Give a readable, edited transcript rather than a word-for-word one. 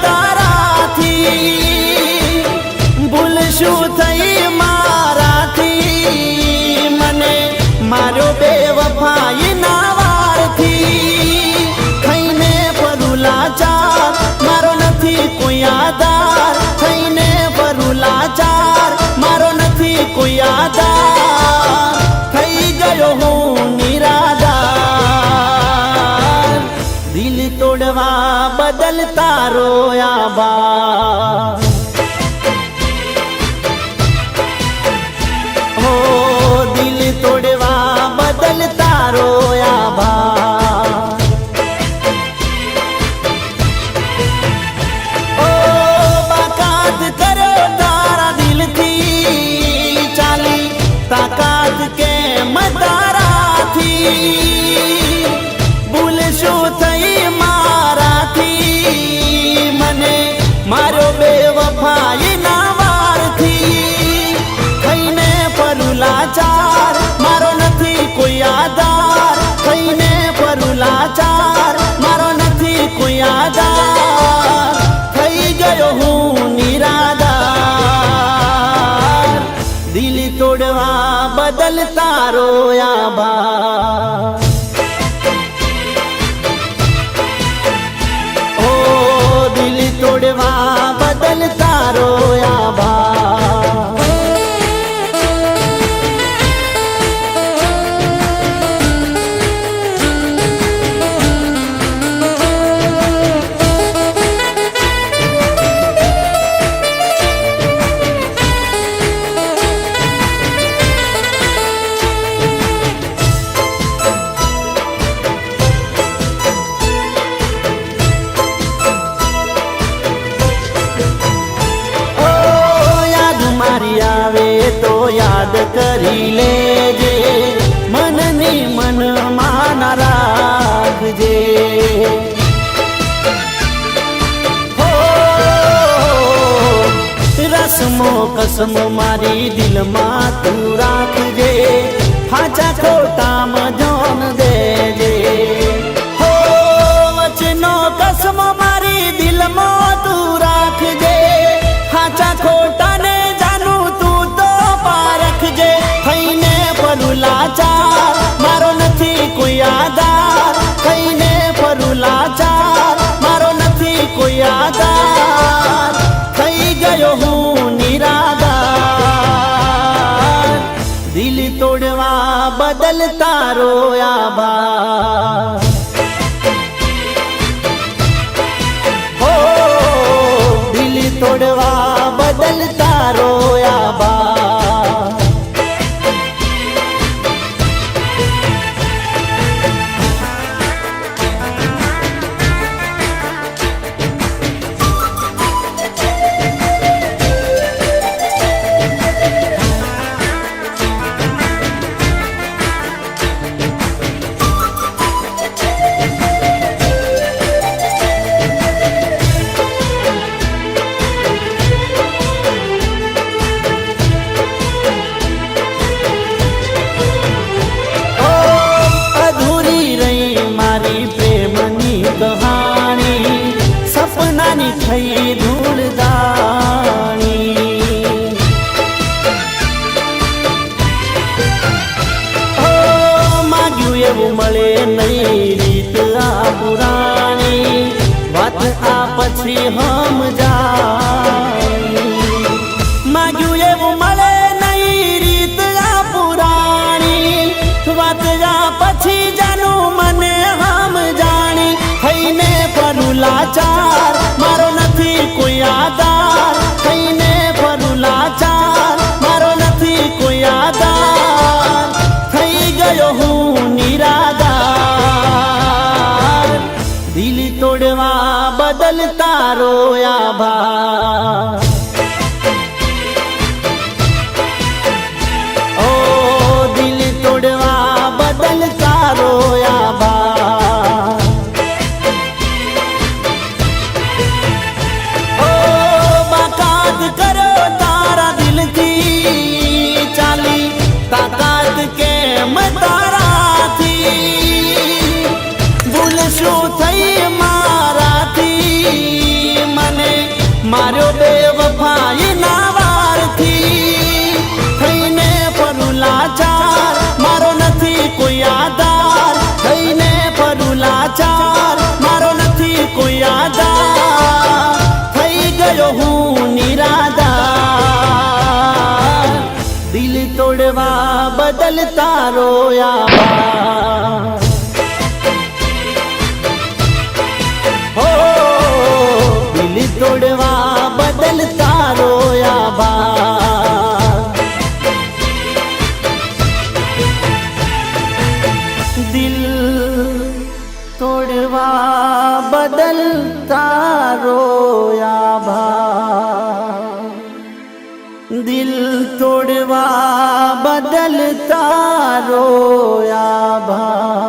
તારાથી ભૂલ શું થઈ મારાથી મને માર્યો બેવફાઈ ના વારથી થઈને ફરું લાચાર મારો નથી કોઈ આધાર થઈને ફરું લાચાર મારો નથી કોઈ આધાર થઈ ગયો હું નિરાધાર દિલ તોડવા બદલ તારો આભાર હો દિલ તોડવા બદલ તારો આભાર ઓ બાકાત કર્યો તારા દિલથી ચાલી તાકાત કેમ તારાથી ભૂલ શું થઈ મારાથી મને મારો બેવફાઈ ના વારથી થઈને ફરું લાચાર મારો નથી કોઈ આધાર થઈને ફરું લાચાર મારો નથી કોઈ આધાર થઈ ગયો હું નિરાધાર દિલ તોડવા બદલ તારો આભાર ઓ દિલ તોડવા બદલ તારો આભાર આવે તો યાદ કરી લેજે મનની મનમાં રાખજે હો રસમો કસમો મારી દિલમાં તું રાખજે હાચા ખોટામાં જોન દેજે હો વચનો કસમો મારી દિલમાં તું રાખજે હાચા ખોટાને થઈને ફરું લાચાર મારો નથી કોઈ આધાર થઈને ફરું લાચાર મારો નથી કોઈ આધાર થઈ ગયો હું નિરાધાર દિલ તોડવા બદલ તારો આભાર હો દિલ તોડવા બદલ તારો આભાર સપનાની થઈ ધૂળદાણી ઓ માગ્યું એવું મળે નહીં રીત આ પુરાણી વાત આ પછી સમજાણી માગ્યું એવું મળે નહીં રીત આ પુરાણી વાત આ પછી જાનું મને સમજાણી થઈને ફરું લાચાર મારો નથી કોઈ તોડવા બદલ તારો આભાર. હો દિલ તોડવા બદલ તારો આભાર. દિલ તોડવા બદલ તારો આભાર. દિલ તોડવા બદલ તારો આભાર.